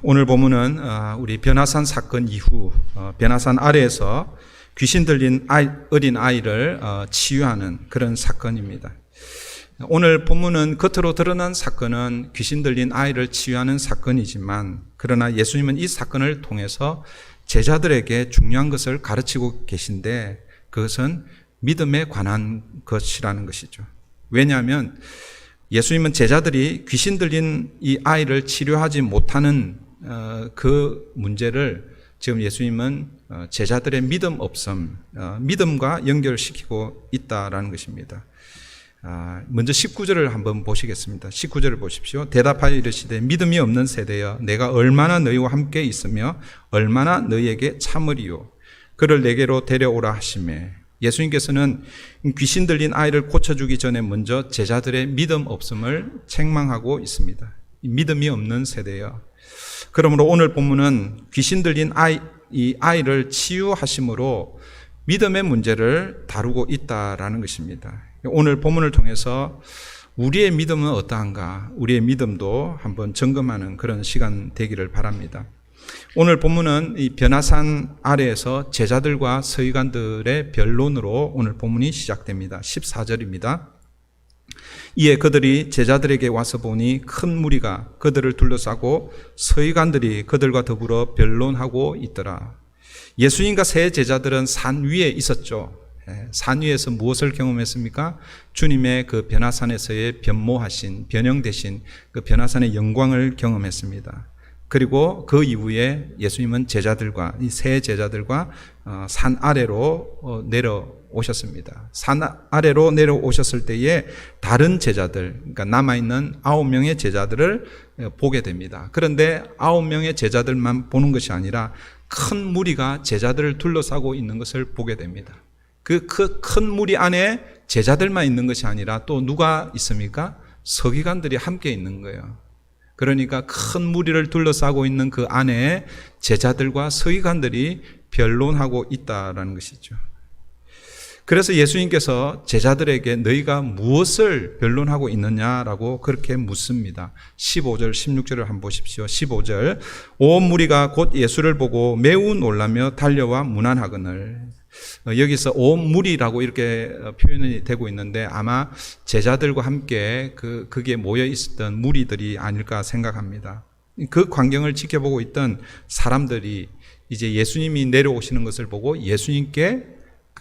오늘 본문은 우리 변화산 사건 이후 변화산 아래에서 귀신 들린 어린 아이를 치유하는 그런 사건입니다. 오늘 본문은 겉으로 드러난 사건은 귀신 들린 아이를 치유하는 사건이지만, 그러나 예수님은 이 사건을 통해서 제자들에게 중요한 것을 가르치고 계신데, 그것은 믿음에 관한 것이라는 것이죠. 왜냐하면 예수님은 제자들이 귀신 들린 이 아이를 치료하지 못하는 그 문제를 지금 예수님은 제자들의 믿음 없음, 믿음과 연결시키고 있다라는 것입니다. 먼저 19절을 한번 보시겠습니다. 19절을 보십시오. 대답하여 이르시되 믿음이 없는 세대여, 내가 얼마나 너희와 함께 있으며 얼마나 너희에게 참으리요. 그를 내게로 데려오라 하시매, 예수님께서는 귀신 들린 아이를 고쳐주기 전에 먼저 제자들의 믿음 없음을 책망하고 있습니다. 믿음이 없는 세대여. 그러므로 오늘 본문은 귀신 들린 이 아이를 치유하심으로 믿음의 문제를 다루고 있다라는 것입니다. 오늘 본문을 통해서 우리의 믿음은 어떠한가, 우리의 믿음도 한번 점검하는 그런 시간 되기를 바랍니다. 오늘 본문은 이 변화산 아래에서 제자들과 서기관들의 변론으로 오늘 본문이 시작됩니다. 14절입니다. 이에 그들이 제자들에게 와서 보니 큰 무리가 그들을 둘러싸고 서기관들이 그들과 더불어 변론하고 있더라. 예수님과 세 제자들은 산 위에 있었죠. 산 위에서 무엇을 경험했습니까? 주님의 그 변화산에서의 변모하신, 변형되신 그 변화산의 영광을 경험했습니다. 그리고 그 이후에 예수님은 제자들과, 이 세 제자들과 산 아래로 내려오셨습니다. 산 아래로 내려오셨을 때에 다른 제자들, 그러니까 남아있는 9명의 제자들을 보게 됩니다. 그런데 9명의 제자들만 보는 것이 아니라 큰 무리가 제자들을 둘러싸고 있는 것을 보게 됩니다. 그 큰 무리 안에 제자들만 있는 것이 아니라 또 누가 있습니까? 서기관들이 함께 있는 거예요. 그러니까 큰 무리를 둘러싸고 있는 그 안에 제자들과 서기관들이 변론하고 있다라는 것이죠. 그래서 예수님께서 제자들에게 너희가 무엇을 변론하고 있느냐라고 그렇게 묻습니다. 15절, 16절을 한번 보십시오. 15절, 온 무리가 곧 예수를 보고 매우 놀라며 달려와 문안하거늘. 여기서 온 무리라고 이렇게 표현이 되고 있는데 아마 제자들과 함께 그게 모여 있었던 무리들이 아닐까 생각합니다. 그 광경을 지켜보고 있던 사람들이 이제 예수님이 내려오시는 것을 보고 예수님께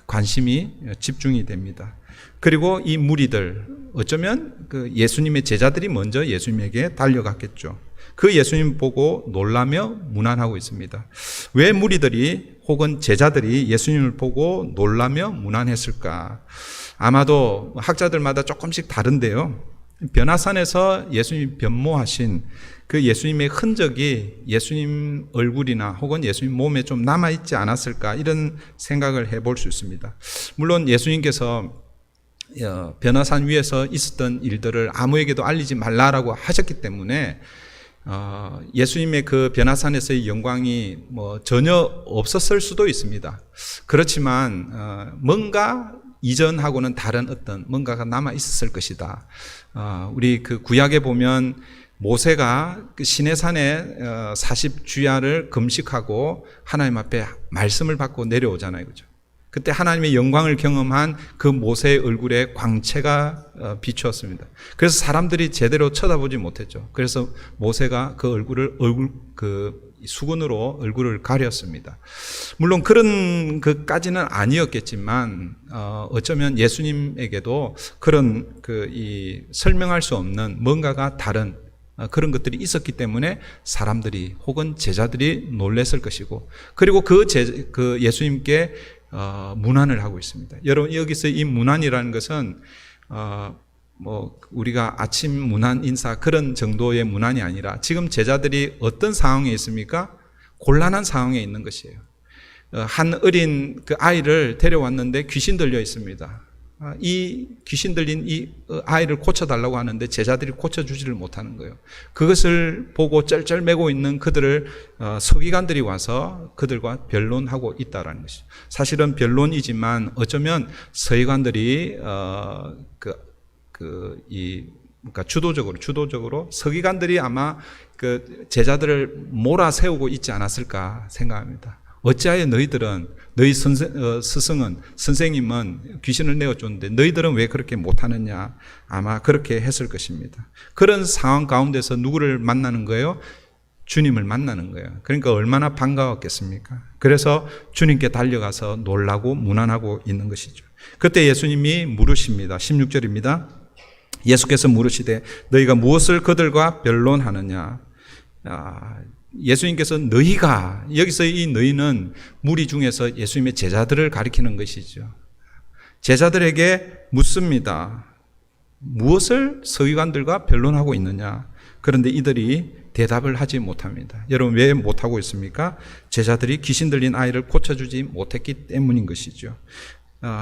관심이 집중이 됩니다. 그리고 이 무리들, 어쩌면 그 예수님의 제자들이 먼저 예수님에게 달려갔겠죠. 그 예수님 보고 놀라며 문안하고 있습니다. 왜 무리들이 혹은 제자들이 예수님을 보고 놀라며 문안했을까? 아마도 학자들마다 조금씩 다른데요. 변화산에서 예수님 변모하신 그 예수님의 흔적이 예수님 얼굴이나 혹은 예수님 몸에 좀 남아있지 않았을까, 이런 생각을 해볼 수 있습니다. 물론 예수님께서 변화산 위에서 있었던 일들을 아무에게도 알리지 말라라고 하셨기 때문에 예수님의 그 변화산에서의 영광이 전혀 없었을 수도 있습니다. 그렇지만 뭔가 이전하고는 다른 어떤 뭔가가 남아 있었을 것이다. 우리 그 구약에 보면 모세가 그 시내산에 40주야를 금식하고 하나님 앞에 말씀을 받고 내려오잖아요, 그죠? 그때 하나님의 영광을 경험한 그 모세의 얼굴에 광채가 비추었습니다. 그래서 사람들이 제대로 쳐다보지 못했죠. 그래서 모세가 그 수건으로 얼굴을 가렸습니다. 물론 그런 것까지는 아니었겠지만 어쩌면 예수님에게도 그런 설명할 수 없는 뭔가가 다른 그런 것들이 있었기 때문에 사람들이 혹은 제자들이 놀랐을 것이고, 그리고 그 예수님께 문안을 하고 있습니다. 여러분, 여기서 이 문안이라는 것은 우리가 아침 문안 인사 그런 정도의 문안이 아니라 지금 제자들이 어떤 상황에 있습니까? 곤란한 상황에 있는 것이에요. 한 어린 그 아이를 데려왔는데 귀신 들려 있습니다. 이 귀신 들린 이 아이를 고쳐달라고 하는데 제자들이 고쳐주지를 못하는 거예요. 그것을 보고 쩔쩔매고 있는 그들을 서기관들이 와서 그들과 변론하고 있다라는 것이죠. 사실은 변론이지만 어쩌면 서기관들이 이 그러니까 주도적으로 서기관들이 아마 그 제자들을 몰아세우고 있지 않았을까 생각합니다. 어찌하여 너희들은 너희 스승은 선생님은 귀신을 내어줬는데 너희들은 왜 그렇게 못하느냐, 아마 그렇게 했을 것입니다. 그런 상황 가운데서 누구를 만나는 거예요? 주님을 만나는 거예요. 그러니까 얼마나 반가웠겠습니까? 그래서 주님께 달려가서 놀라고 무난하고 있는 것이죠. 그때 예수님이 물으십니다. 16절입니다. 예수께서 물으시되 너희가 무엇을 그들과 변론하느냐. 예수님께서 너희가, 여기서 이 너희는 무리 중에서 예수님의 제자들을 가리키는 것이죠. 제자들에게 묻습니다. 무엇을 서기관들과 변론하고 있느냐. 그런데 이들이 대답을 하지 못합니다. 여러분 왜 못하고 있습니까? 제자들이 귀신 들린 아이를 고쳐주지 못했기 때문인 것이죠.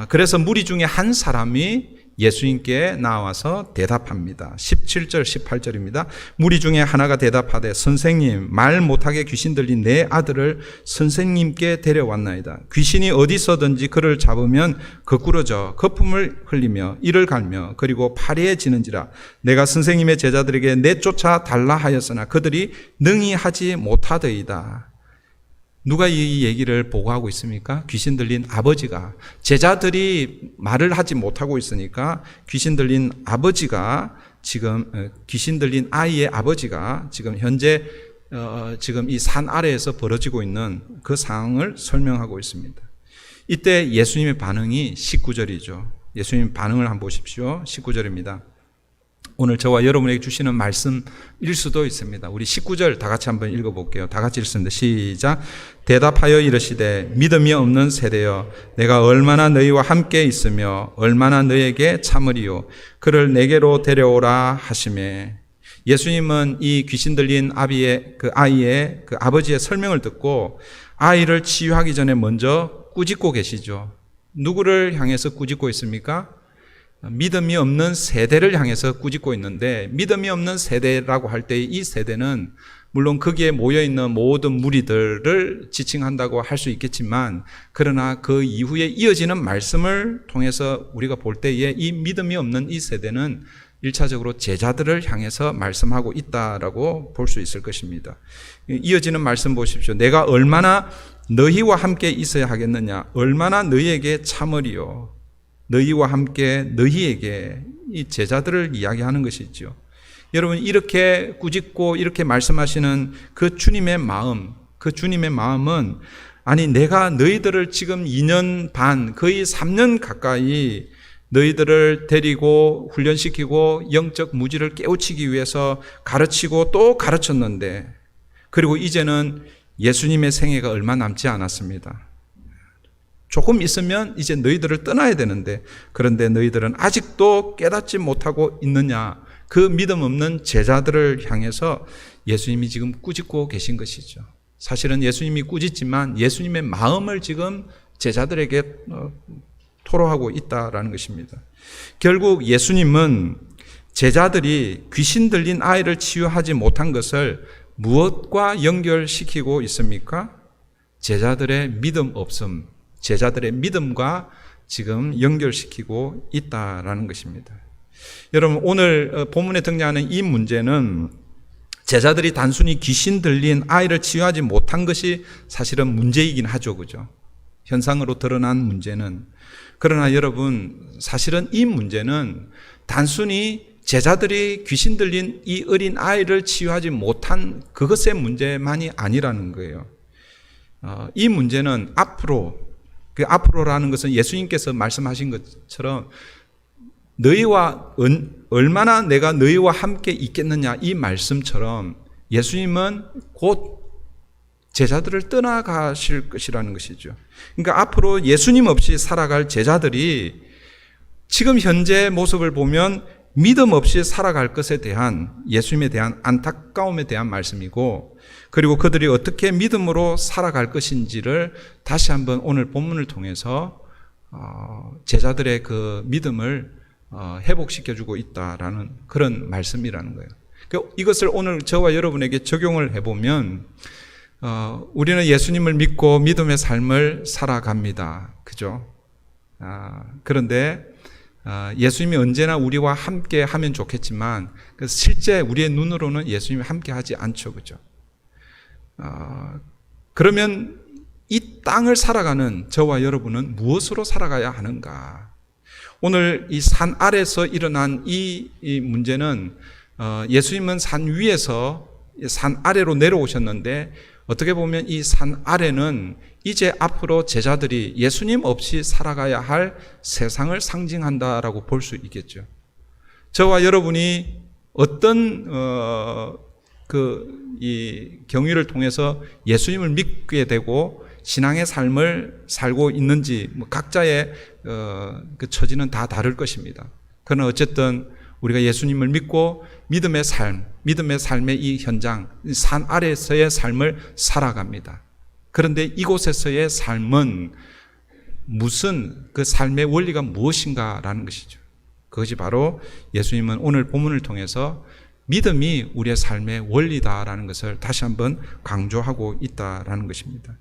그래서 무리 중에 한 사람이 예수님께 나와서 대답합니다. 17절 18절입니다. 무리 중에 하나가 대답하되 선생님, 말 못하게 귀신 들린 내 아들을 선생님께 데려왔나이다. 귀신이 어디서든지 그를 잡으면 거꾸러져 거품을 흘리며 이를 갈며 그리고 파리해지는지라. 내가 선생님의 제자들에게 내쫓아 달라 하였으나 그들이 능히 하지 못하더이다. 누가 이 얘기를 보고하고 있습니까? 귀신 들린 아버지가. 제자들이 말을 하지 못하고 있으니까 귀신 들린 아버지가 지금, 귀신 들린 아이의 아버지가 지금 현재 지금 이 산 아래에서 벌어지고 있는 그 상황을 설명하고 있습니다. 이때 예수님의 반응이 19절이죠. 예수님 반응을 한번 보십시오. 19절입니다. 오늘 저와 여러분에게 주시는 말씀일 수도 있습니다. 우리 19절 다 같이 한번 읽어볼게요. 다 같이 읽습니다. 시작. 대답하여 이르시되 믿음이 없는 세대여, 내가 얼마나 너희와 함께 있으며 얼마나 너희에게 참으리요. 그를 내게로 데려오라 하시매. 예수님은 이 귀신 들린 아이의 그 아버지의 설명을 듣고 아이를 치유하기 전에 먼저 꾸짖고 계시죠. 누구를 향해서 꾸짖고 있습니까? 믿음이 없는 세대를 향해서 꾸짖고 있는데, 믿음이 없는 세대라고 할 때 이 세대는 물론 거기에 모여있는 모든 무리들을 지칭한다고 할 수 있겠지만, 그러나 그 이후에 이어지는 말씀을 통해서 우리가 볼 때에 이 믿음이 없는 이 세대는 1차적으로 제자들을 향해서 말씀하고 있다라고 볼 수 있을 것입니다. 이어지는 말씀 보십시오. 내가 얼마나 너희와 함께 있어야 하겠느냐, 얼마나 너희에게 참으리요. 너희와 함께 너희에게, 이 제자들을 이야기하는 것이죠. 여러분 이렇게 꾸짖고 이렇게 말씀하시는 그 주님의 마음, 그 주님의 마음은 아니 내가 너희들을 지금 2년 반 거의 3년 가까이 너희들을 데리고 훈련시키고 영적 무지를 깨우치기 위해서 가르치고 또 가르쳤는데, 그리고 이제는 예수님의 생애가 얼마 남지 않았습니다. 조금 있으면 이제 너희들을 떠나야 되는데, 그런데 너희들은 아직도 깨닫지 못하고 있느냐. 그 믿음 없는 제자들을 향해서 예수님이 지금 꾸짖고 계신 것이죠. 사실은 예수님이 꾸짖지만 예수님의 마음을 지금 제자들에게 토로하고 있다라는 것입니다. 결국 예수님은 제자들이 귀신 들린 아이를 치유하지 못한 것을 무엇과 연결시키고 있습니까? 제자들의 믿음 없음, 제자들의 믿음과 지금 연결시키고 있다라는 것입니다. 여러분 오늘 본문에 등장하는 이 문제는 제자들이 단순히 귀신 들린 아이를 치유하지 못한 것이 사실은 문제이긴 하죠. 그죠? 현상으로 드러난 문제는. 그러나 여러분 사실은 이 문제는 단순히 제자들이 귀신 들린 이 어린 아이를 치유하지 못한 그것의 문제만이 아니라는 거예요. 이 문제는 앞으로라는 것은 예수님께서 말씀하신 것처럼 너희와 얼마나 내가 너희와 함께 있겠느냐 이 말씀처럼 예수님은 곧 제자들을 떠나가실 것이라는 것이죠. 그러니까 앞으로 예수님 없이 살아갈 제자들이 지금 현재 모습을 보면 믿음 없이 살아갈 것에 대한 예수님에 대한 안타까움에 대한 말씀이고, 그리고 그들이 어떻게 믿음으로 살아갈 것인지를 다시 한번 오늘 본문을 통해서 제자들의 그 믿음을 회복시켜주고 있다라는 그런 말씀이라는 거예요. 이것을 오늘 저와 여러분에게 적용을 해보면 우리는 예수님을 믿고 믿음의 삶을 살아갑니다. 그죠? 그런데 예수님이 언제나 우리와 함께 하면 좋겠지만 실제 우리의 눈으로는 예수님이 함께 하지 않죠. 그죠? 그러면 이 땅을 살아가는 저와 여러분은 무엇으로 살아가야 하는가? 오늘 이 산 아래서 일어난 이 문제는 예수님은 산 위에서 산 아래로 내려오셨는데 어떻게 보면 이 산 아래는 이제 앞으로 제자들이 예수님 없이 살아가야 할 세상을 상징한다라고 볼 수 있겠죠. 저와 여러분이 어떤 이 경위를 통해서 예수님을 믿게 되고 신앙의 삶을 살고 있는지 각자의 그 처지는 다 다를 것입니다. 그러나 어쨌든 우리가 예수님을 믿고 믿음의 삶의 이 현장, 산 아래에서의 삶을 살아갑니다. 그런데 이곳에서의 삶은 무슨 그 삶의 원리가 무엇인가라는 것이죠. 그것이 바로 예수님은 오늘 본문을 통해서 믿음이 우리의 삶의 원리다라는 것을 다시 한번 강조하고 있다라는 것입니다.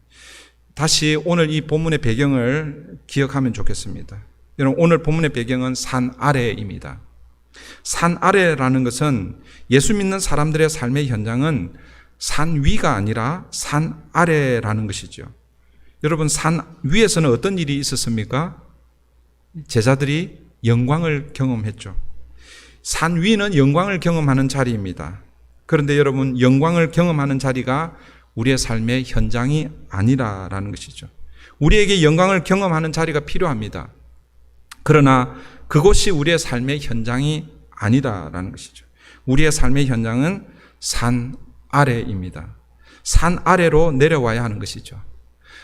다시 오늘 이 본문의 배경을 기억하면 좋겠습니다. 여러분, 오늘 본문의 배경은 산 아래입니다. 산 아래라는 것은 예수 믿는 사람들의 삶의 현장은 산 위가 아니라 산 아래라는 것이죠. 여러분, 산 위에서는 어떤 일이 있었습니까? 제자들이 영광을 경험했죠. 산 위는 영광을 경험하는 자리입니다. 그런데 여러분, 영광을 경험하는 자리가 우리의 삶의 현장이 아니라라는 것이죠. 우리에게 영광을 경험하는 자리가 필요합니다. 그러나 그곳이 우리의 삶의 현장이 아니다라는 것이죠. 우리의 삶의 현장은 산 아래입니다. 산 아래로 내려와야 하는 것이죠.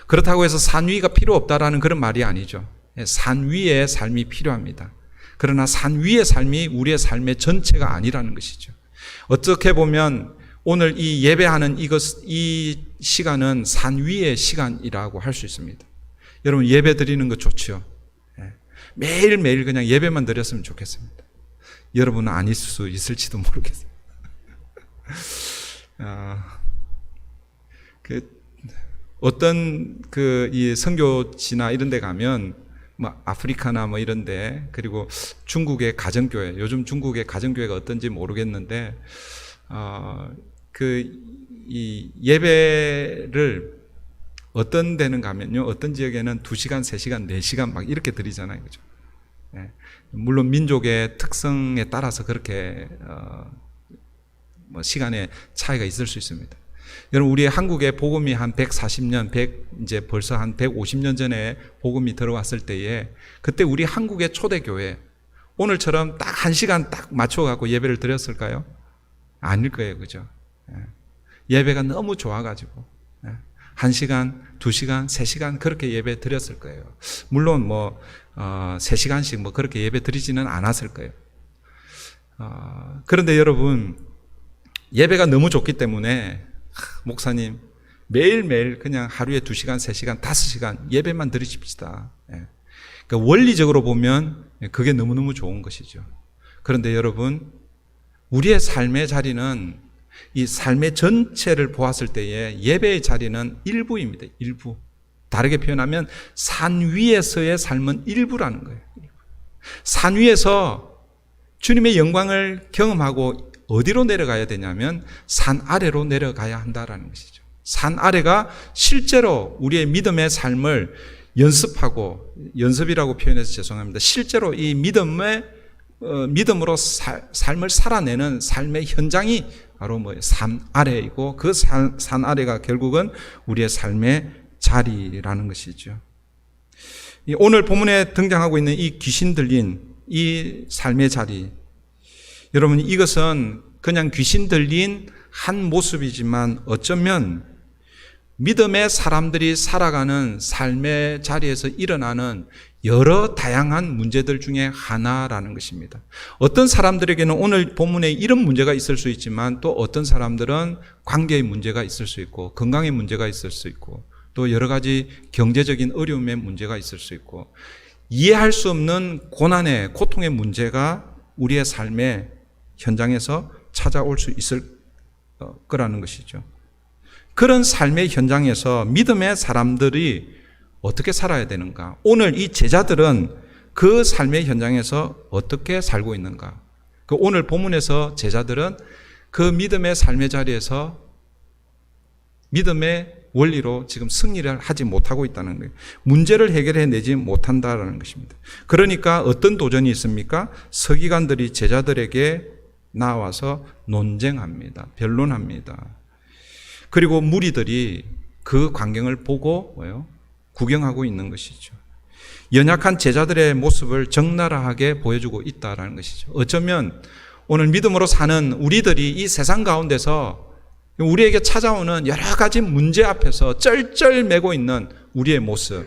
그렇다고 해서 산 위가 필요 없다라는 그런 말이 아니죠. 산 위의 삶이 필요합니다. 그러나 산 위의 삶이 우리의 삶의 전체가 아니라는 것이죠. 어떻게 보면 오늘 이 예배하는 이 시간은 산 위의 시간이라고 할 수 있습니다. 여러분, 예배 드리는 거 좋죠. 매일매일 그냥 예배만 드렸으면 좋겠습니다. 여러분은 아닐 수 있을지도 모르겠습니다. 어떤 이 선교지나 이런 데 가면 아프리카나 이런데, 그리고 중국의 가정교회, 요즘 중국의 가정교회가 어떤지 모르겠는데, 이 예배를 어떤 데는 가면요, 어떤 지역에는 2시간, 3시간, 4시간 이렇게 드리잖아요. 그죠? 물론 민족의 특성에 따라서 그렇게, 시간의 차이가 있을 수 있습니다. 여러분, 우리 한국의 복음이 한 140년, 이제 벌써 한 150년 전에 복음이 들어왔을 때에, 그때 우리 한국의 초대교회, 오늘처럼 딱 1시간 딱 맞춰갖고 예배를 드렸을까요? 아닐 거예요. 그죠? 예배가 너무 좋아가지고, 1시간, 2시간, 3시간 그렇게 예배 드렸을 거예요. 물론 3시간씩 그렇게 예배 드리지는 않았을 거예요. 그런데 여러분, 예배가 너무 좋기 때문에 목사님 매일매일 그냥 하루에 2시간, 3시간, 5시간 예배만 드리십시다. 그러니까 원리적으로 보면 그게 너무너무 좋은 것이죠. 그런데 여러분, 우리의 삶의 자리는 이 삶의 전체를 보았을 때에 예배의 자리는 일부입니다. 일부. 다르게 표현하면 산 위에서의 삶은 일부라는 거예요. 산 위에서 주님의 영광을 경험하고 어디로 내려가야 되냐면 산 아래로 내려가야 한다라는 것이죠. 산 아래가 실제로 우리의 믿음의 삶을 연습하고, 연습이라고 표현해서 죄송합니다. 실제로 이 믿음으로 삶을 살아내는 삶의 현장이 바로 산 아래이고, 그 산 아래가 결국은 우리의 삶의 자리라는 것이죠. 오늘 본문에 등장하고 있는 이 귀신 들린 이 삶의 자리, 여러분, 이것은 그냥 귀신 들린 한 모습이지만 어쩌면 믿음의 사람들이 살아가는 삶의 자리에서 일어나는 여러 다양한 문제들 중에 하나라는 것입니다. 어떤 사람들에게는 오늘 본문에 이런 문제가 있을 수 있지만, 또 어떤 사람들은 관계의 문제가 있을 수 있고, 건강의 문제가 있을 수 있고, 또 여러 가지 경제적인 어려움의 문제가 있을 수 있고, 이해할 수 없는 고난의, 고통의 문제가 우리의 삶의 현장에서 찾아올 수 있을 거라는 것이죠. 그런 삶의 현장에서 믿음의 사람들이 어떻게 살아야 되는가? 오늘 이 제자들은 그 삶의 현장에서 어떻게 살고 있는가? 그 오늘 본문에서 제자들은 그 믿음의 삶의 자리에서 믿음의 원리로 지금 승리를 하지 못하고 있다는 거예요. 문제를 해결해내지 못한다는 것입니다. 그러니까 어떤 도전이 있습니까? 서기관들이 제자들에게 나와서 논쟁합니다. 변론합니다. 그리고 무리들이 그 광경을 보고 구경하고 있는 것이죠. 연약한 제자들의 모습을 적나라하게 보여주고 있다는 것이죠. 어쩌면 오늘 믿음으로 사는 우리들이 이 세상 가운데서 우리에게 찾아오는 여러 가지 문제 앞에서 쩔쩔매고 있는 우리의 모습.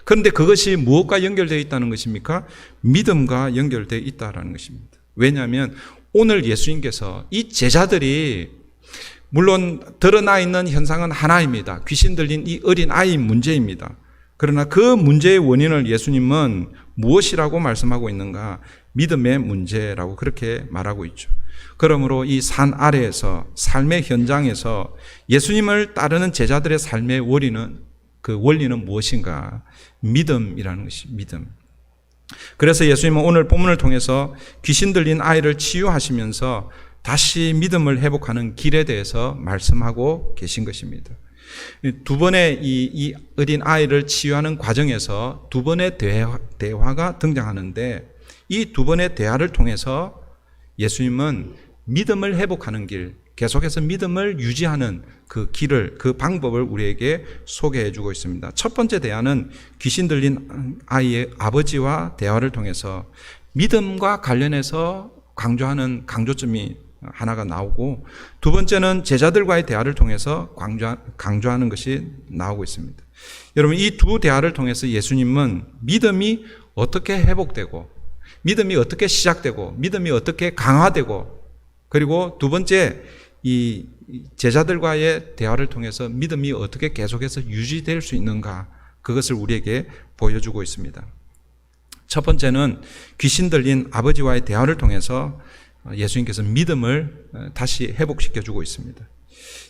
그런데 그것이 무엇과 연결되어 있다는 것입니까? 믿음과 연결되어 있다는 것입니다. 왜냐하면 오늘 예수님께서 이 제자들이 물론 드러나 있는 현상은 하나입니다. 귀신 들린 이 어린 아이 문제입니다. 그러나 그 문제의 원인을 예수님은 무엇이라고 말씀하고 있는가? 믿음의 문제라고 그렇게 말하고 있죠. 그러므로 이 산 아래에서 삶의 현장에서 예수님을 따르는 제자들의 삶의 그 원리는 무엇인가? 믿음이라는 것이 믿음. 그래서 예수님은 오늘 본문을 통해서 귀신 들린 아이를 치유하시면서 다시 믿음을 회복하는 길에 대해서 말씀하고 계신 것입니다. 두 번의 이 어린 아이를 치유하는 과정에서 두 번의 대화가 등장하는데 이 두 번의 대화를 통해서 예수님은 믿음을 회복하는 길, 계속해서 믿음을 유지하는 그 길을, 그 방법을 우리에게 소개해 주고 있습니다. 첫 번째 대화는 귀신 들린 아이의 아버지와 대화를 통해서 믿음과 관련해서 강조하는 강조점이 하나가 나오고, 두 번째는 제자들과의 대화를 통해서 강조하는 것이 나오고 있습니다. 여러분, 이 두 대화를 통해서 예수님은 믿음이 어떻게 회복되고, 믿음이 어떻게 시작되고, 믿음이 어떻게 강화되고, 그리고 두 번째 이 제자들과의 대화를 통해서 믿음이 어떻게 계속해서 유지될 수 있는가, 그것을 우리에게 보여주고 있습니다. 첫 번째는 귀신 들린 아버지와의 대화를 통해서 예수님께서 믿음을 다시 회복시켜주고 있습니다.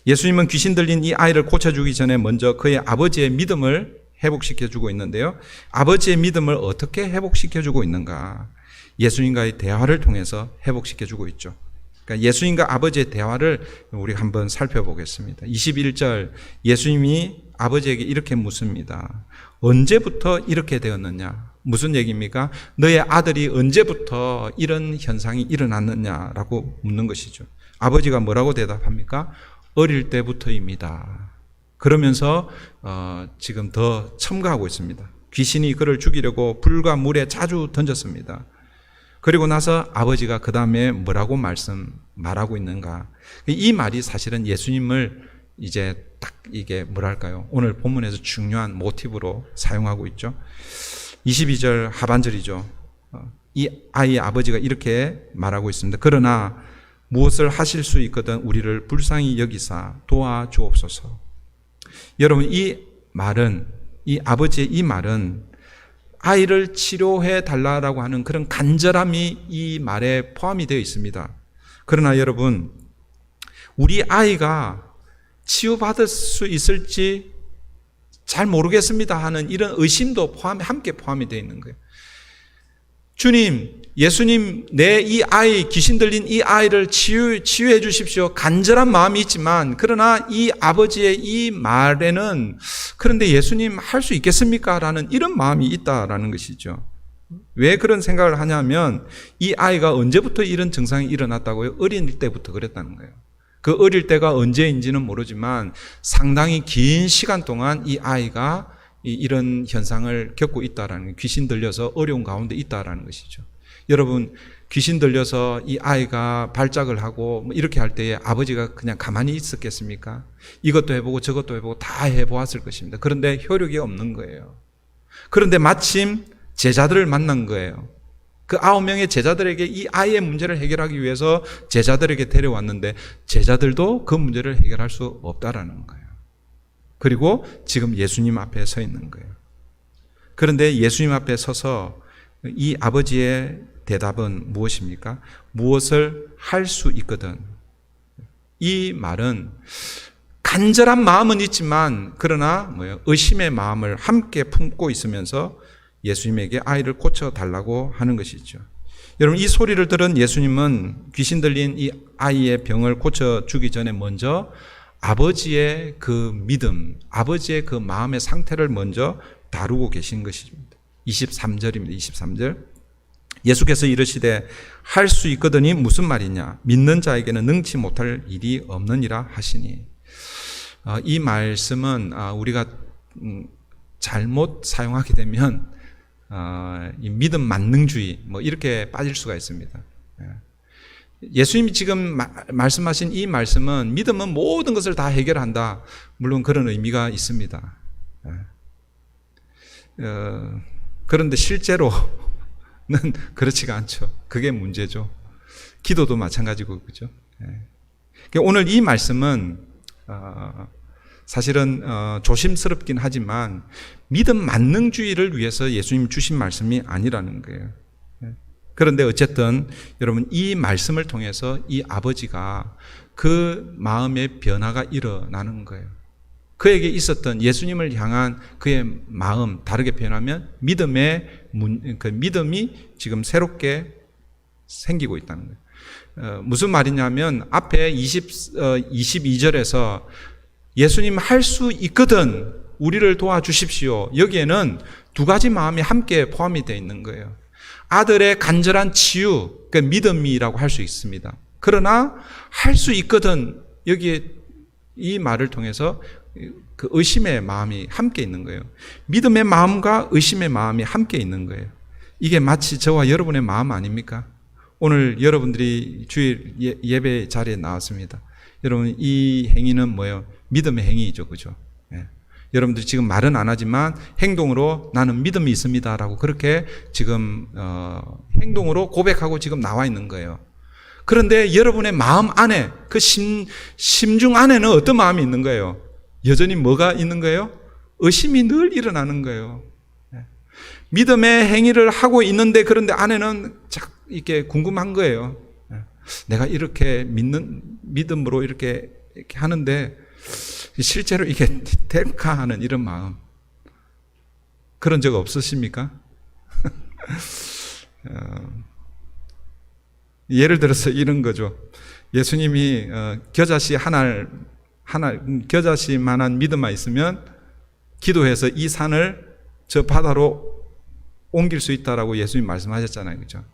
예수님은 귀신 들린 이 아이를 고쳐주기 전에 먼저 그의 아버지의 믿음을 회복시켜주고 있는데요. 아버지의 믿음을 어떻게 회복시켜주고 있는가? 예수님과의 대화를 통해서 회복시켜주고 있죠. 그러니까 예수님과 아버지의 대화를 우리 한번 살펴보겠습니다. 21절 예수님이 아버지에게 이렇게 묻습니다. 언제부터 이렇게 되었느냐? 무슨 얘기입니까? 너의 아들이 언제부터 이런 현상이 일어났느냐라고 묻는 것이죠. 아버지가 뭐라고 대답합니까? 어릴 때부터입니다. 그러면서 지금 더 첨가하고 있습니다. 귀신이 그를 죽이려고 불과 물에 자주 던졌습니다. 그리고 나서 아버지가 그 다음에 뭐라고 말하고 있는가? 이 말이 사실은 예수님을 이제 딱 이게 뭐랄까요? 오늘 본문에서 중요한 모티브로 사용하고 있죠. 22절 하반절이죠. 이 아이의 아버지가 이렇게 말하고 있습니다. 그러나 무엇을 하실 수 있거든 우리를 불쌍히 여기사 도와주옵소서. 여러분, 이 아버지의 이 말은 아이를 치료해 달라고 하는 그런 간절함이 이 말에 포함이 되어 있습니다. 그러나 여러분, 우리 아이가 치유받을 수 있을지 잘 모르겠습니다 하는 이런 의심도 함께 포함이 되어 있는 거예요. 주님, 예수님, 내 이 아이, 귀신 들린 이 아이를 치유해 주십시오. 간절한 마음이 있지만, 그러나 이 아버지의 이 말에는, 그런데 예수님 할 수 있겠습니까? 라는 이런 마음이 있다라는 것이죠. 왜 그런 생각을 하냐면, 이 아이가 언제부터 이런 증상이 일어났다고요? 어린 때부터 그랬다는 거예요. 그 어릴 때가 언제인지는 모르지만, 상당히 긴 시간 동안 이 아이가 이런 현상을 겪고 있다라는 거예요. 귀신 들려서 어려운 가운데 있다라는 것이죠. 여러분, 귀신 들려서 이 아이가 발작을 하고 이렇게 할 때에 아버지가 그냥 가만히 있었겠습니까? 이것도 해보고 저것도 해보고 다 해보았을 것입니다. 그런데 효력이 없는 거예요. 그런데 마침 제자들을 만난 거예요. 그 9명의 제자들에게 이 아이의 문제를 해결하기 위해서 제자들에게 데려왔는데 제자들도 그 문제를 해결할 수 없다라는 거예요. 그리고 지금 예수님 앞에 서 있는 거예요. 그런데 예수님 앞에 서서 이 아버지의 대답은 무엇입니까? 무엇을 할 수 있거든. 이 말은 간절한 마음은 있지만 그러나 의심의 마음을 함께 품고 있으면서 예수님에게 아이를 고쳐달라고 하는 것이죠. 여러분, 이 소리를 들은 예수님은 귀신 들린 이 아이의 병을 고쳐주기 전에 먼저 아버지의 그 믿음, 아버지의 그 마음의 상태를 먼저 다루고 계신 것입니다. 23절입니다. 23절. 예수께서 이르시되 할 수 있거든이 무슨 말이냐? 믿는 자에게는 능치 못할 일이 없느니라 하시니. 이 말씀은 우리가 잘못 사용하게 되면 이 믿음 만능주의 이렇게 빠질 수가 있습니다. 예수님이 지금 말씀하신 이 말씀은 믿음은 모든 것을 다 해결한다. 물론 그런 의미가 있습니다. 그런데 실제로는 그렇지가 않죠. 그게 문제죠. 기도도 마찬가지고, 그죠? 오늘 이 말씀은 사실은 조심스럽긴 하지만 믿음 만능주의를 위해서 예수님 주신 말씀이 아니라는 거예요. 그런데 어쨌든 여러분, 이 말씀을 통해서 이 아버지가 그 마음의 변화가 일어나는 거예요. 그에게 있었던 예수님을 향한 그의 마음, 다르게 표현하면 그 믿음이 지금 새롭게 생기고 있다는 거예요. 무슨 말이냐면 앞에 22절에서 예수님 할 수 있거든 우리를 도와주십시오. 여기에는 두 가지 마음이 함께 포함이 되어 있는 거예요. 아들의 간절한 치유, 그러니까 믿음이라고 할 수 있습니다. 그러나 할 수 있거든, 여기에 이 말을 통해서 그 의심의 마음이 함께 있는 거예요. 믿음의 마음과 의심의 마음이 함께 있는 거예요. 이게 마치 저와 여러분의 마음 아닙니까? 오늘 여러분들이 주일 예배 자리에 나왔습니다. 여러분, 이 행위는 뭐예요? 믿음의 행위이죠, 그죠? 여러분들이 지금 말은 안 하지만 행동으로 나는 믿음이 있습니다라고 그렇게 지금 행동으로 고백하고 지금 나와 있는 거예요. 그런데 여러분의 마음 안에, 그 심중 안에는 어떤 마음이 있는 거예요? 여전히 뭐가 있는 거예요? 의심이 늘 일어나는 거예요. 믿음의 행위를 하고 있는데 그런데 안에는 이렇게 궁금한 거예요. 내가 이렇게 믿음으로 이렇게 하는데 실제로 이게 될까 하는 이런 마음. 그런 적 없으십니까? 예를 들어서 이런 거죠. 예수님이 겨자씨만한 믿음만 있으면 기도해서 이 산을 저 바다로 옮길 수 있다라고 예수님 말씀하셨잖아요, 그렇죠?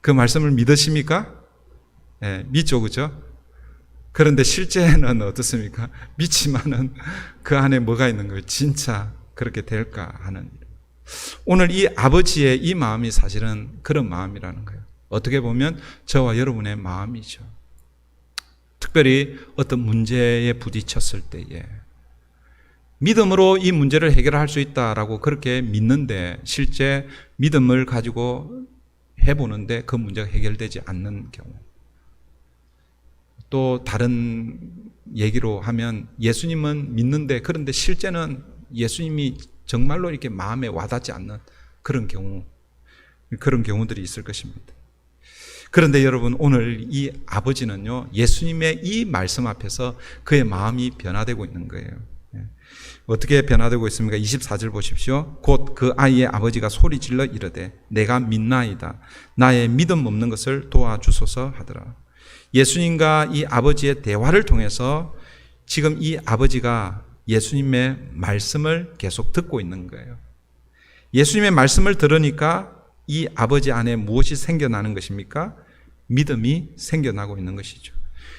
그 말씀을 믿으십니까? 믿죠, 그렇죠? 그런데 실제는 어떻습니까? 믿지만은 그 안에 뭐가 있는 거예요? 진짜 그렇게 될까 하는. 오늘 이 아버지의 이 마음이 사실은 그런 마음이라는 거예요. 어떻게 보면 저와 여러분의 마음이죠. 특별히 어떤 문제에 부딪혔을 때에 믿음으로 이 문제를 해결할 수 있다라고 그렇게 믿는데 실제 믿음을 가지고 해보는데 그 문제가 해결되지 않는 경우. 또 다른 얘기로 하면 예수님은 믿는데 그런데 실제는 예수님이 정말로 이렇게 마음에 와닿지 않는 그런 경우들이 있을 것입니다. 그런데 여러분, 오늘 이 아버지는요, 예수님의 이 말씀 앞에서 그의 마음이 변화되고 있는 거예요. 어떻게 변화되고 있습니까? 24절 보십시오. 곧 그 아이의 아버지가 소리질러 이르되 내가 믿나이다. 나의 믿음 없는 것을 도와주소서 하더라. 예수님과 이 아버지의 대화를 통해서 지금 이 아버지가 예수님의 말씀을 계속 듣고 있는 거예요. 예수님의 말씀을 들으니까 이 아버지 안에 무엇이 생겨나는 것입니까? 믿음이 생겨나고 있는 것이죠.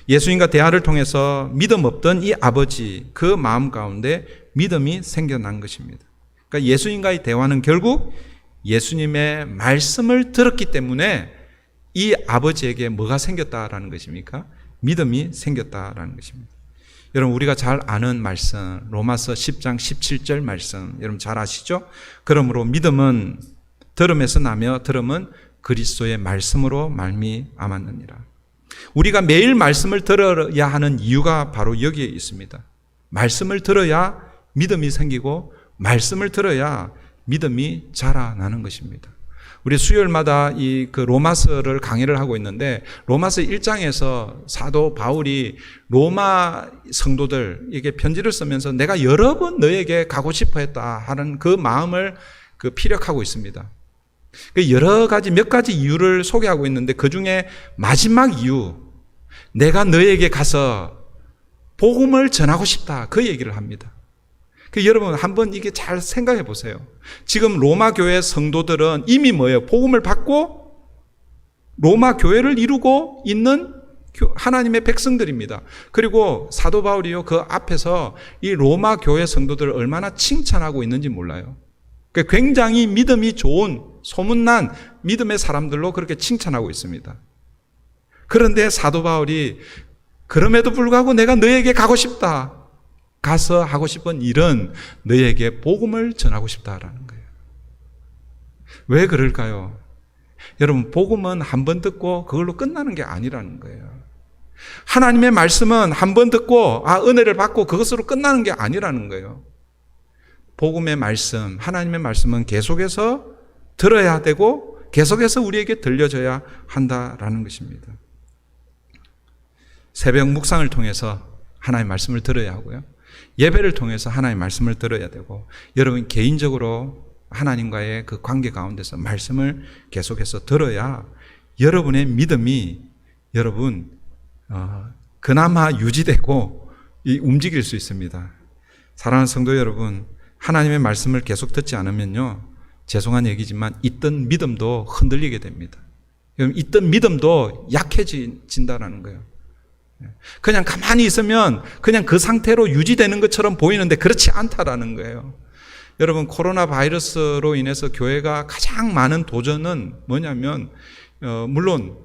예수님과 대화를 통해서 믿음 없던 이 아버지, 그 마음 가운데 믿음이 생겨난 것입니다. 그러니까 예수님과의 대화는 결국 예수님의 말씀을 들었기 때문에 이 아버지에게 뭐가 생겼다라는 것입니까? 믿음이 생겼다라는 것입니다. 여러분, 우리가 잘 아는 말씀, 로마서 10장 17절 말씀, 여러분 잘 아시죠? 그러므로 믿음은 들음에서 나며 들음은 그리스도의 말씀으로 말미암았느니라. 우리가 매일 말씀을 들어야 하는 이유가 바로 여기에 있습니다. 말씀을 들어야 믿음이 생기고 말씀을 들어야 믿음이 자라나는 것입니다. 우리 수요일마다 그 로마서를 강의를 하고 있는데 로마서 1장에서 사도 바울이 로마 성도들에게 편지를 쓰면서 내가 여러 번 너에게 가고 싶어 했다 하는 그 마음을 피력하고 있습니다. 여러 가지 몇 가지 이유를 소개하고 있는데 그 중에 마지막 이유, 내가 너에게 가서 복음을 전하고 싶다, 그 얘기를 합니다. 여러분 한번 이게 잘 생각해 보세요. 지금 로마 교회 성도들은 이미 뭐예요? 복음을 받고 로마 교회를 이루고 있는 하나님의 백성들입니다. 그리고 사도 바울이요, 그 앞에서 이 로마 교회 성도들을 얼마나 칭찬하고 있는지 몰라요. 굉장히 믿음이 좋은 소문난 믿음의 사람들로 그렇게 칭찬하고 있습니다. 그런데 사도 바울이 그럼에도 불구하고 내가 너에게 가고 싶다, 가서 하고 싶은 일은 너에게 복음을 전하고 싶다라는 거예요. 왜 그럴까요? 여러분, 복음은 한 번 듣고 그걸로 끝나는 게 아니라는 거예요. 하나님의 말씀은 한 번 듣고 은혜를 받고 그것으로 끝나는 게 아니라는 거예요. 복음의 말씀, 하나님의 말씀은 계속해서 들어야 되고 계속해서 우리에게 들려져야 한다라는 것입니다. 새벽 묵상을 통해서 하나님의 말씀을 들어야 하고요. 예배를 통해서 하나님의 말씀을 들어야 되고, 여러분 개인적으로 하나님과의 그 관계 가운데서 말씀을 계속해서 들어야 여러분의 믿음이 그나마 유지되고 움직일 수 있습니다. 사랑하는 성도 여러분, 하나님의 말씀을 계속 듣지 않으면요, 죄송한 얘기지만 있던 믿음도 흔들리게 됩니다. 있던 믿음도 약해진다는 거예요. 그냥 가만히 있으면 그냥 그 상태로 유지되는 것처럼 보이는데 그렇지 않다라는 거예요. 여러분, 코로나 바이러스로 인해서 교회가 가장 많은 도전은 뭐냐면, 물론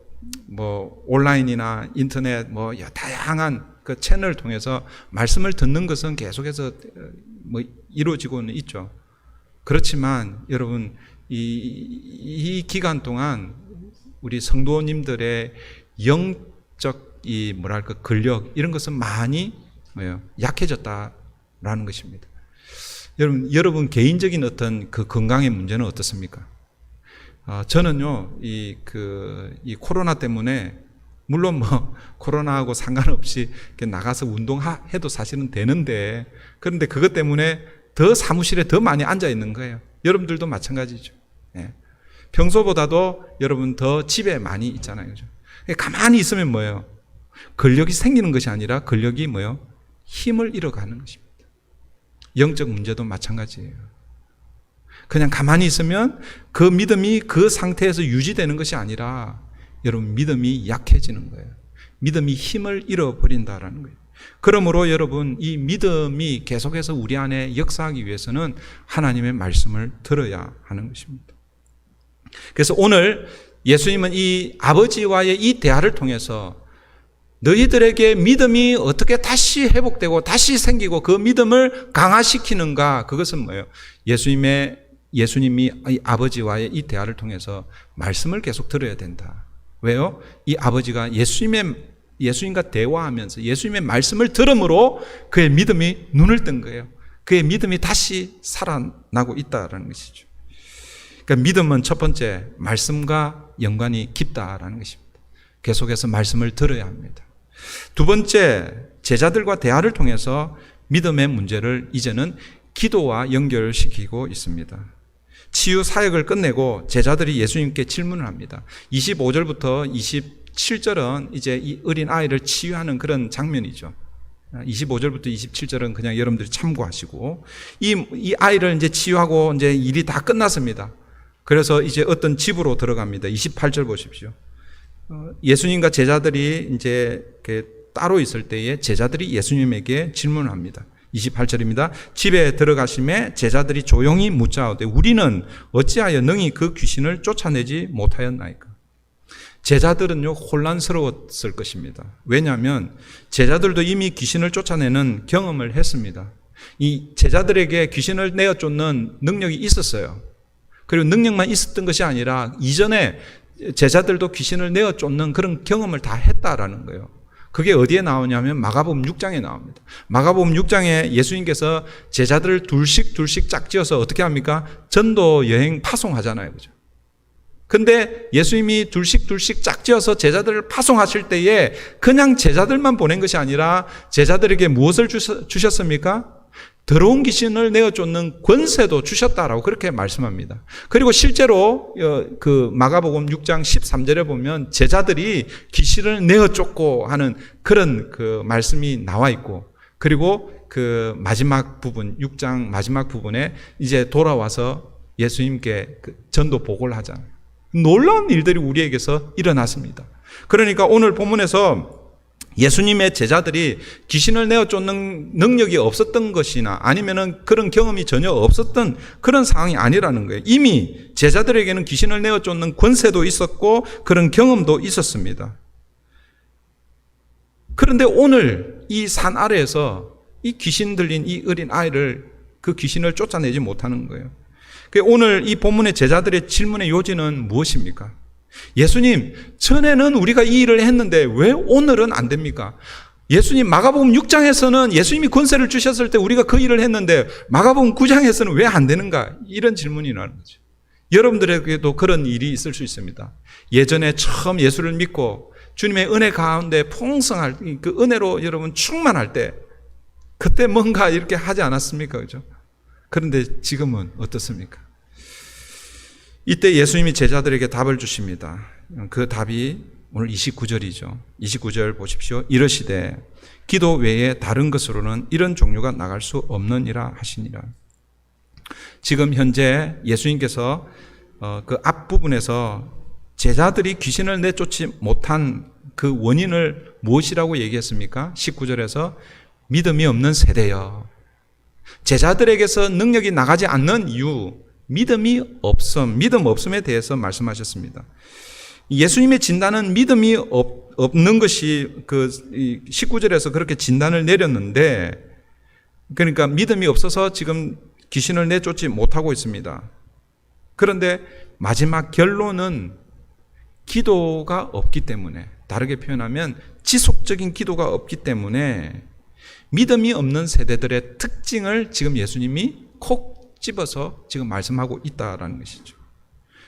온라인이나 인터넷 다양한 그 채널을 통해서 말씀을 듣는 것은 계속해서 이루어지고는 있죠. 그렇지만 여러분, 이 기간 동안 우리 성도님들의 영적 근력, 이런 것은 많이 약해졌다라는 것입니다. 여러분 개인적인 어떤 그 건강의 문제는 어떻습니까? 저는요, 이 코로나 때문에, 물론 코로나하고 상관없이 나가서 운동해도 사실은 되는데, 그런데 그것 때문에 더 사무실에 더 많이 앉아 있는 거예요. 여러분들도 마찬가지죠. 평소보다도 여러분 더 집에 많이 있잖아요. 그죠? 가만히 있으면 뭐예요? 근력이 생기는 것이 아니라 근력이 힘을 잃어가는 것입니다. 영적 문제도 마찬가지예요. 그냥 가만히 있으면 그 믿음이 그 상태에서 유지되는 것이 아니라 여러분 믿음이 약해지는 거예요. 믿음이 힘을 잃어버린다라는 거예요. 그러므로 여러분, 이 믿음이 계속해서 우리 안에 역사하기 위해서는 하나님의 말씀을 들어야 하는 것입니다. 그래서 오늘 예수님은 이 아버지와의 이 대화를 통해서 너희들에게 믿음이 어떻게 다시 회복되고 다시 생기고 그 믿음을 강화시키는가, 그것은 뭐예요? 예수님이 이 아버지와의 이 대화를 통해서 말씀을 계속 들어야 된다. 왜요? 이 아버지가 예수님과 대화하면서 예수님의 말씀을 들음으로 그의 믿음이 눈을 뜬 거예요. 그의 믿음이 다시 살아나고 있다라는 것이죠. 그러니까 믿음은 첫 번째, 말씀과 연관이 깊다라는 것입니다. 계속해서 말씀을 들어야 합니다. 두 번째, 제자들과 대화를 통해서 믿음의 문제를 이제는 기도와 연결시키고 있습니다. 치유 사역을 끝내고 제자들이 예수님께 질문을 합니다. 25절부터 27절은 이제 이 어린 아이를 치유하는 그런 장면이죠. 25절부터 27절은 그냥 여러분들이 참고하시고, 이 아이를 이제 치유하고 이제 일이 다 끝났습니다. 그래서 이제 어떤 집으로 들어갑니다. 28절 보십시오. 예수님과 제자들이 이제 따로 있을 때에 제자들이 예수님에게 질문을 합니다. 28절입니다. 집에 들어가심에 제자들이 조용히 묻자오되 우리는 어찌하여 능히 그 귀신을 쫓아내지 못하였나이까? 제자들은요, 혼란스러웠을 것입니다. 왜냐하면 제자들도 이미 귀신을 쫓아내는 경험을 했습니다. 이 제자들에게 귀신을 내어 쫓는 능력이 있었어요. 그리고 능력만 있었던 것이 아니라 이전에 제자들도 귀신을 내어 쫓는 그런 경험을 다 했다라는 거예요. 그게 어디에 나오냐면 마가복음 6장에 나옵니다. 마가복음 6장에 예수님께서 제자들을 둘씩 짝지어서 어떻게 합니까? 전도 여행 파송하잖아요. 그죠? 근데 예수님이 둘씩 짝지어서 제자들을 파송하실 때에 그냥 제자들만 보낸 것이 아니라 제자들에게 무엇을 주셨습니까? 더러운 귀신을 내어 쫓는 권세도 주셨다라고 그렇게 말씀합니다. 그리고 실제로 그 마가복음 6장 13절에 보면 제자들이 귀신을 내어 쫓고 하는 그런 그 말씀이 나와 있고, 그리고 그 마지막 부분 6장 마지막 부분에 이제 돌아와서 예수님께 그 전도 보고를 하잖아요. 놀라운 일들이 우리에게서 일어났습니다. 그러니까 오늘 본문에서 예수님의 제자들이 귀신을 내어 쫓는 능력이 없었던 것이나 아니면은 그런 경험이 전혀 없었던 그런 상황이 아니라는 거예요. 이미 제자들에게는 귀신을 내어 쫓는 권세도 있었고 그런 경험도 있었습니다. 그런데 오늘 이 산 아래에서 이 귀신 들린 이 어린 아이를, 그 귀신을 쫓아내지 못하는 거예요. 오늘 이 본문의 제자들의 질문의 요지는 무엇입니까? 예수님, 전에는 우리가 이 일을 했는데 왜 오늘은 안 됩니까? 예수님, 마가복음 6장에서는 예수님이 권세를 주셨을 때 우리가 그 일을 했는데 마가복음 9장에서는 왜 안 되는가? 이런 질문이 나는 거죠. 여러분들에게도 그런 일이 있을 수 있습니다. 예전에 처음 예수를 믿고 주님의 은혜 가운데 풍성할, 그 은혜로 여러분 충만할 때 그때 뭔가 이렇게 하지 않았습니까? 그죠? 그런데 지금은 어떻습니까? 이때 예수님이 제자들에게 답을 주십니다. 그 답이 오늘 29절이죠. 29절 보십시오. 이르시되 기도 외에 다른 것으로는 이런 종류가 나갈 수 없느니라 하시니라. 지금 현재 예수님께서 그 앞부분에서 제자들이 귀신을 내쫓지 못한 그 원인을 무엇이라고 얘기했습니까? 19절에서 믿음이 없는 세대여. 제자들에게서 능력이 나가지 않는 이유, 믿음 없음에 대해서 말씀하셨습니다. 예수님의 진단은 믿음이 없는 것이 그 19절에서 그렇게 진단을 내렸는데, 그러니까 믿음이 없어서 지금 귀신을 내쫓지 못하고 있습니다. 그런데 마지막 결론은 기도가 없기 때문에, 다르게 표현하면 지속적인 기도가 없기 때문에 믿음이 없는 세대들의 특징을 지금 예수님이 콕 집어서 지금 말씀하고 있다라는 것이죠.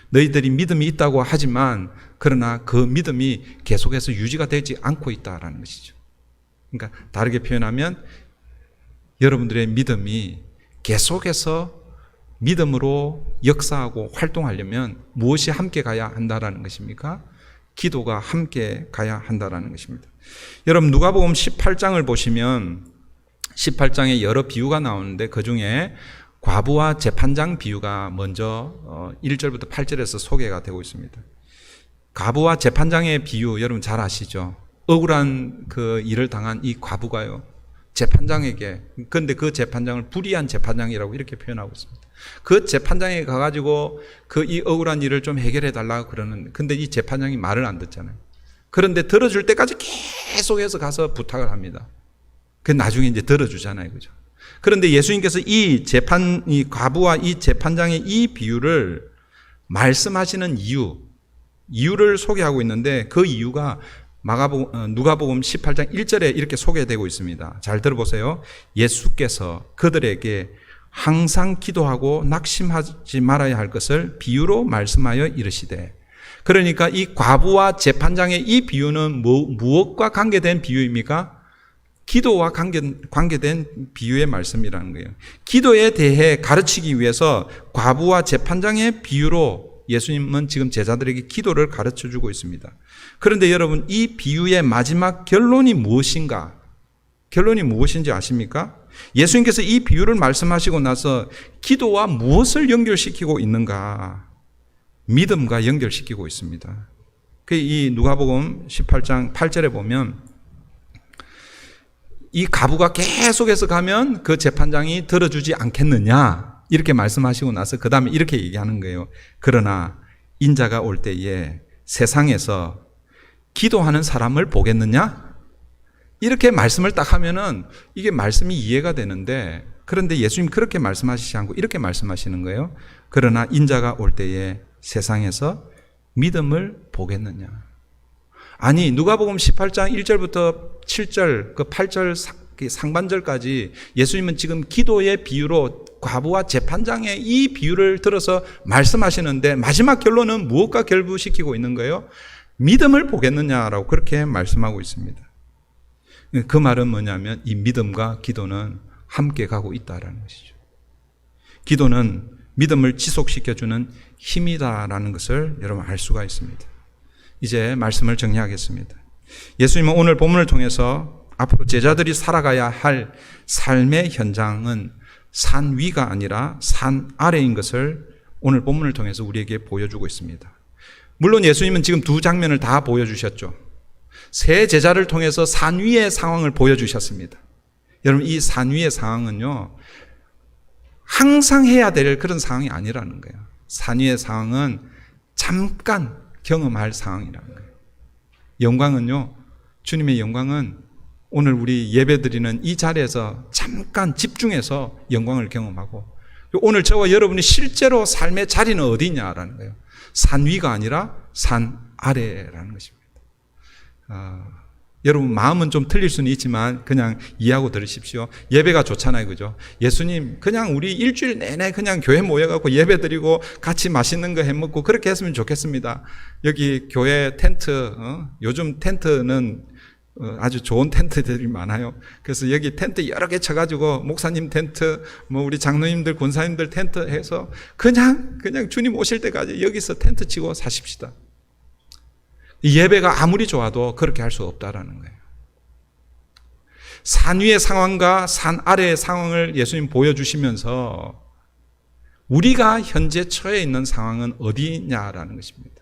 너희들이 믿음이 있다고 하지만 그러나 그 믿음이 계속해서 유지가 되지 않고 있다라는 것이죠. 그러니까 다르게 표현하면 여러분들의 믿음이 계속해서 믿음으로 역사하고 활동하려면 무엇이 함께 가야 한다라는 것입니까? 기도가 함께 가야 한다라는 것입니다. 여러분 누가복음 18장을 보시면 18장에 여러 비유가 나오는데 그중에 과부와 재판장 비유가 먼저 1절부터 8절에서 소개가 되고 있습니다. 과부와 재판장의 비유 여러분 잘 아시죠? 억울한 그 일을 당한 이 과부가요, 재판장에게, 그런데 그 재판장을 불의한 재판장이라고 이렇게 표현하고 있습니다. 그 재판장에 가가지고 그 이 억울한 일을 좀 해결해 달라고 그러는데, 근데 이 재판장이 말을 안 듣잖아요. 그런데 들어줄 때까지 계속해서 가서 부탁을 합니다. 그 나중에 이제 들어주잖아요, 그죠? 그런데 예수님께서 이 과부와 이 재판장의 이 비유를 말씀하시는 이유를 소개하고 있는데 그 이유가 누가복음 18장 1절에 이렇게 소개되고 있습니다. 잘 들어보세요. 예수께서 그들에게 항상 기도하고 낙심하지 말아야 할 것을 비유로 말씀하여 이르시되, 그러니까 이 과부와 재판장의 이 비유는 무엇과 관계된 비유입니까? 기도와 관계된 비유의 말씀이라는 거예요. 기도에 대해 가르치기 위해서 과부와 재판장의 비유로 예수님은 지금 제자들에게 기도를 가르쳐주고 있습니다. 그런데 여러분 이 비유의 마지막 결론이 무엇인가? 결론이 무엇인지 아십니까? 예수님께서 이 비유를 말씀하시고 나서 기도와 무엇을 연결시키고 있는가? 믿음과 연결시키고 있습니다. 이 누가복음 18장 8절에 보면 이 과부가 계속해서 가면 그 재판장이 들어주지 않겠느냐 이렇게 말씀하시고 나서 그 다음에 이렇게 얘기하는 거예요. 그러나 인자가 올 때에 세상에서 기도하는 사람을 보겠느냐? 이렇게 말씀을 딱 하면은 이게 말씀이 이해가 되는데, 그런데 예수님 그렇게 말씀하시지 않고 이렇게 말씀하시는 거예요. 그러나 인자가 올 때에 세상에서 믿음을 보겠느냐? 아니 누가복음 18장 1절부터 7절 그 8절 상반절까지 예수님은 지금 기도의 비유로 과부와 재판장의 이 비유를 들어서 말씀하시는데 마지막 결론은 무엇과 결부시키고 있는 거예요? 믿음을 보겠느냐라고 그렇게 말씀하고 있습니다. 그 말은 뭐냐면 이 믿음과 기도는 함께 가고 있다라는 것이죠. 기도는 믿음을 지속시켜주는 힘이다라는 것을 여러분 알 수가 있습니다. 이제 말씀을 정리하겠습니다. 예수님은 오늘 본문을 통해서 앞으로 제자들이 살아가야 할 삶의 현장은 산 위가 아니라 산 아래인 것을 오늘 본문을 통해서 우리에게 보여주고 있습니다. 물론 예수님은 지금 두 장면을 다 보여주셨죠. 세 제자를 통해서 산 위의 상황을 보여주셨습니다. 여러분, 이 산 위의 상황은요, 항상 해야 될 그런 상황이 아니라는 거예요. 산 위의 상황은 잠깐 경험할 상황이라는 거예요. 영광은요, 주님의 영광은 오늘 우리 예배드리는 이 자리에서 잠깐 집중해서 영광을 경험하고, 오늘 저와 여러분이 실제로 삶의 자리는 어디냐라는 거예요. 산 위가 아니라 산 아래라는 것입니다. 여러분 마음은 좀 틀릴 수는 있지만 그냥 이해하고 들으십시오. 예배가 좋잖아요, 그죠? 예수님 그냥 우리 일주일 내내 그냥 교회 모여갖고 예배드리고 같이 맛있는 거 해먹고 그렇게 했으면 좋겠습니다. 여기 교회 텐트, 요즘 텐트는 아주 좋은 텐트들이 많아요. 그래서 여기 텐트 여러 개 쳐가지고 목사님 텐트, 뭐 우리 장로님들, 권사님들 텐트 해서 그냥 주님 오실 때까지 여기서 텐트 치고 사십시다. 이 예배가 아무리 좋아도 그렇게 할 수 없다라는 거예요. 산 위의 상황과 산 아래의 상황을 예수님 보여주시면서 우리가 현재 처해 있는 상황은 어디냐라는 것입니다.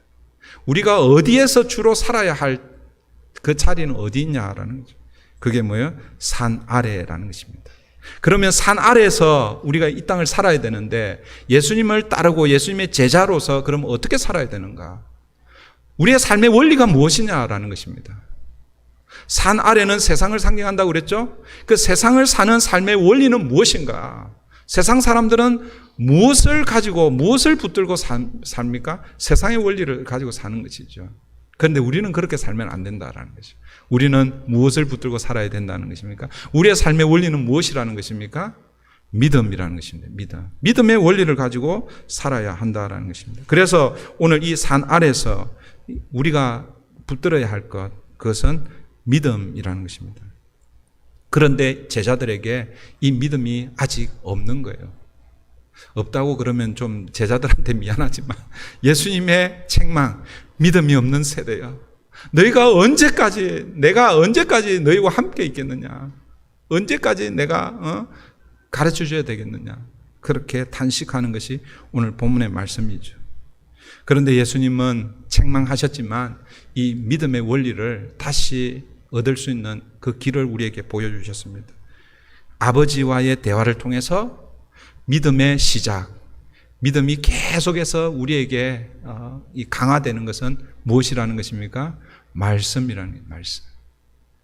우리가 어디에서 주로 살아야 할 그 자리는 어디 있냐라는 거죠. 그게 뭐예요? 산 아래라는 것입니다. 그러면 산 아래에서 우리가 이 땅을 살아야 되는데 예수님을 따르고 예수님의 제자로서 그럼 어떻게 살아야 되는가? 우리의 삶의 원리가 무엇이냐라는 것입니다. 산 아래는 세상을 상징한다고 그랬죠? 그 세상을 사는 삶의 원리는 무엇인가? 세상 사람들은 무엇을 가지고 무엇을 붙들고 삽니까? 세상의 원리를 가지고 사는 것이죠. 그런데 우리는 그렇게 살면 안 된다라는 것이죠. 우리는 무엇을 붙들고 살아야 된다는 것입니까? 우리의 삶의 원리는 무엇이라는 것입니까? 믿음이라는 것입니다. 믿음. 믿음의 원리를 가지고 살아야 한다라는 것입니다. 그래서 오늘 이 산 아래서 우리가 붙들어야 할 것, 그것은 믿음이라는 것입니다. 그런데 제자들에게 이 믿음이 아직 없는 거예요. 없다고 그러면 좀 제자들한테 미안하지만 예수님의 책망, 믿음이 없는 세대야. 내가 언제까지 너희와 함께 있겠느냐? 언제까지 내가 가르쳐 줘야 되겠느냐? 그렇게 탄식하는 것이 오늘 본문의 말씀이죠. 그런데 예수님은 책망하셨지만 이 믿음의 원리를 다시 얻을 수 있는 그 길을 우리에게 보여주셨습니다. 아버지와의 대화를 통해서 믿음의 시작, 믿음이 계속해서 우리에게 강화되는 것은 무엇이라는 것입니까? 말씀이라는 거예요. 말씀.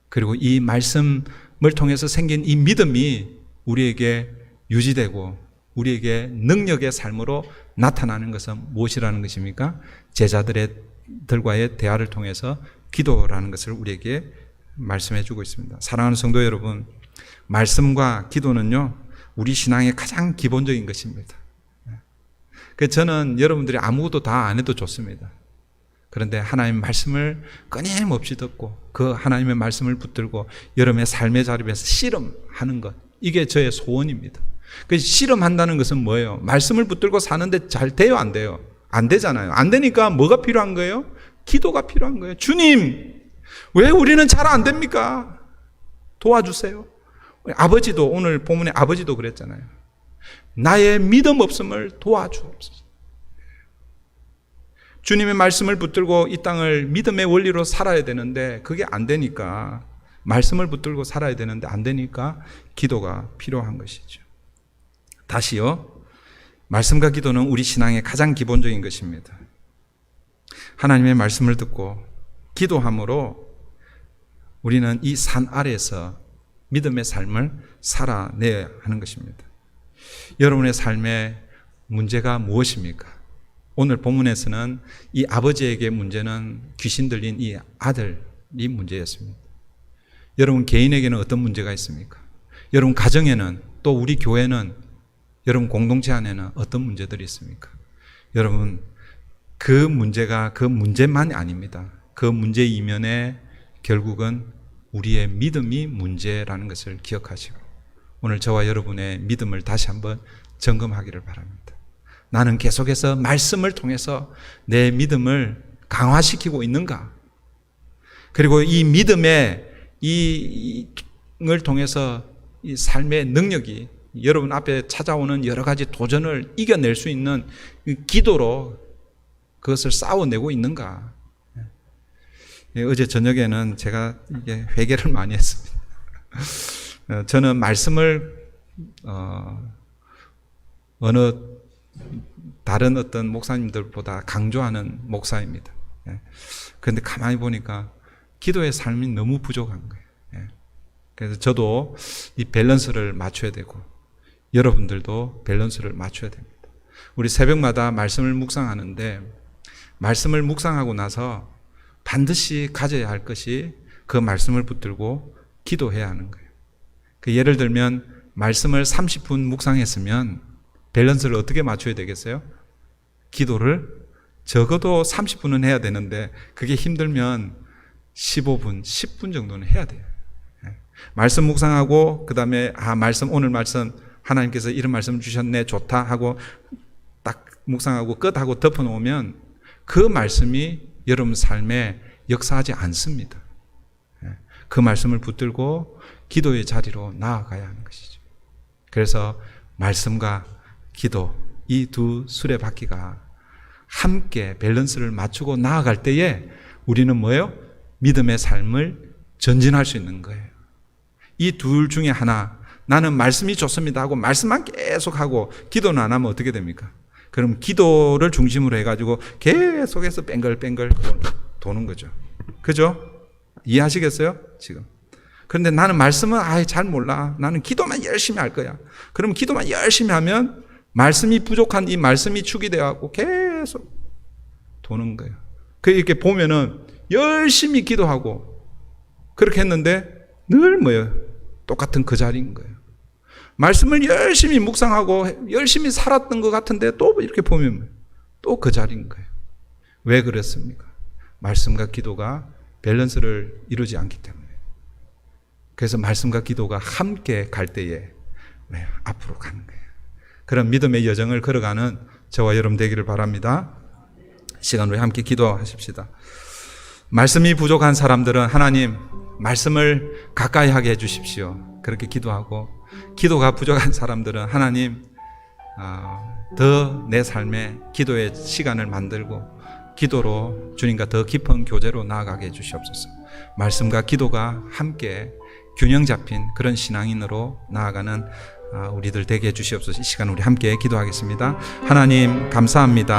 그리고 이 말씀을 통해서 생긴 이 믿음이 우리에게 유지되고 우리에게 능력의 삶으로 나타나는 것은 무엇이라는 것입니까? 제자들과의 대화를 통해서 기도라는 것을 우리에게 말씀해 주고 있습니다. 사랑하는 성도 여러분, 말씀과 기도는요, 우리 신앙의 가장 기본적인 것입니다. 그래서 저는 여러분들이 아무것도 다 안 해도 좋습니다. 그런데 하나님의 말씀을 끊임없이 듣고 그 하나님의 말씀을 붙들고 여러분의 삶의 자리에서 씨름하는 것, 이게 저의 소원입니다. 그래서 씨름한다는 것은 뭐예요? 말씀을 붙들고 사는데 잘 돼요, 안 돼요? 안 되잖아요. 안 되니까 뭐가 필요한 거예요? 기도가 필요한 거예요. 주님, 왜 우리는 잘 안 됩니까? 도와주세요. 아버지도, 오늘 본문의 아버지도 그랬잖아요. 나의 믿음 없음을 도와주옵소서. 주님의 말씀을 붙들고 이 땅을 믿음의 원리로 살아야 되는데 그게 안 되니까, 말씀을 붙들고 살아야 되는데 안 되니까 기도가 필요한 것이죠. 다시요, 말씀과 기도는 우리 신앙의 가장 기본적인 것입니다. 하나님의 말씀을 듣고 기도함으로 우리는 이 산 아래에서 믿음의 삶을 살아내야 하는 것입니다. 여러분의 삶의 문제가 무엇입니까? 오늘 본문에서는 이 아버지에게 문제는 귀신 들린 이 아들이 문제였습니다. 여러분 개인에게는 어떤 문제가 있습니까? 여러분 가정에는, 또 우리 교회는 여러분 공동체 안에는 어떤 문제들이 있습니까? 여러분 그 문제가 그 문제만이 아닙니다. 그 문제 이면에 결국은 우리의 믿음이 문제라는 것을 기억하시고 오늘 저와 여러분의 믿음을 다시 한번 점검하기를 바랍니다. 나는 계속해서 말씀을 통해서 내 믿음을 강화시키고 있는가? 그리고 이 믿음의 이를 통해서 이 삶의 능력이 여러분 앞에 찾아오는 여러 가지 도전을 이겨낼 수 있는 기도로 그것을 싸워내고 있는가? 어제 저녁에는 제가 이게 회개를 많이 했습니다. 저는 말씀을 어느 다른 어떤 목사님들보다 강조하는 목사입니다. 그런데 가만히 보니까 기도의 삶이 너무 부족한 거예요. 그래서 저도 이 밸런스를 맞춰야 되고 여러분들도 밸런스를 맞춰야 됩니다. 우리 새벽마다 말씀을 묵상하는데 말씀을 묵상하고 나서 반드시 가져야 할 것이 그 말씀을 붙들고 기도해야 하는 거예요. 그 예를 들면 말씀을 30분 묵상했으면 밸런스를 어떻게 맞춰야 되겠어요? 기도를 적어도 30분은 해야 되는데 그게 힘들면 15분, 10분 정도는 해야 돼요. 말씀 묵상하고 그 다음에 오늘 말씀 하나님께서 이런 말씀을 주셨네 좋다 하고 딱 묵상하고 끝하고 덮어놓으면 그 말씀이 여러분 삶에 역사하지 않습니다. 그 말씀을 붙들고 기도의 자리로 나아가야 하는 것이죠. 그래서 말씀과 기도 이 두 수레바퀴가 함께 밸런스를 맞추고 나아갈 때에 우리는 뭐예요? 믿음의 삶을 전진할 수 있는 거예요. 이 둘 중에 하나 나는 말씀이 좋습니다 하고 말씀만 계속하고 기도는 안 하면 어떻게 됩니까? 그럼 기도를 중심으로 해가지고 계속해서 뱅글뱅글 도는 거죠. 그죠? 이해하시겠어요? 지금. 그런데 나는 말씀은 잘 몰라. 나는 기도만 열심히 할 거야. 그럼 기도만 열심히 하면 말씀이 부족한 이 말씀이 축이 되어갖고 계속 도는 거예요. 이렇게 보면은 열심히 기도하고 그렇게 했는데 늘 뭐예요? 똑같은 그 자리인 거예요. 말씀을 열심히 묵상하고 열심히 살았던 것 같은데 또 이렇게 보면 또 그 자리인 거예요. 왜 그랬습니까? 말씀과 기도가 밸런스를 이루지 않기 때문에. 그래서 말씀과 기도가 함께 갈 때에 앞으로 가는 거예요. 그런 믿음의 여정을 걸어가는 저와 여러분 되기를 바랍니다. 시간 우리 함께 기도하십시다. 말씀이 부족한 사람들은 하나님 말씀을 가까이 하게 해주십시오. 그렇게 기도하고 기도가 부족한 사람들은 하나님 더 내 삶에 기도의 시간을 만들고 기도로 주님과 더 깊은 교제로 나아가게 해주시옵소서. 말씀과 기도가 함께 균형 잡힌 그런 신앙인으로 나아가는 우리들 되게 해주시옵소서. 이 시간 우리 함께 기도하겠습니다. 하나님 감사합니다.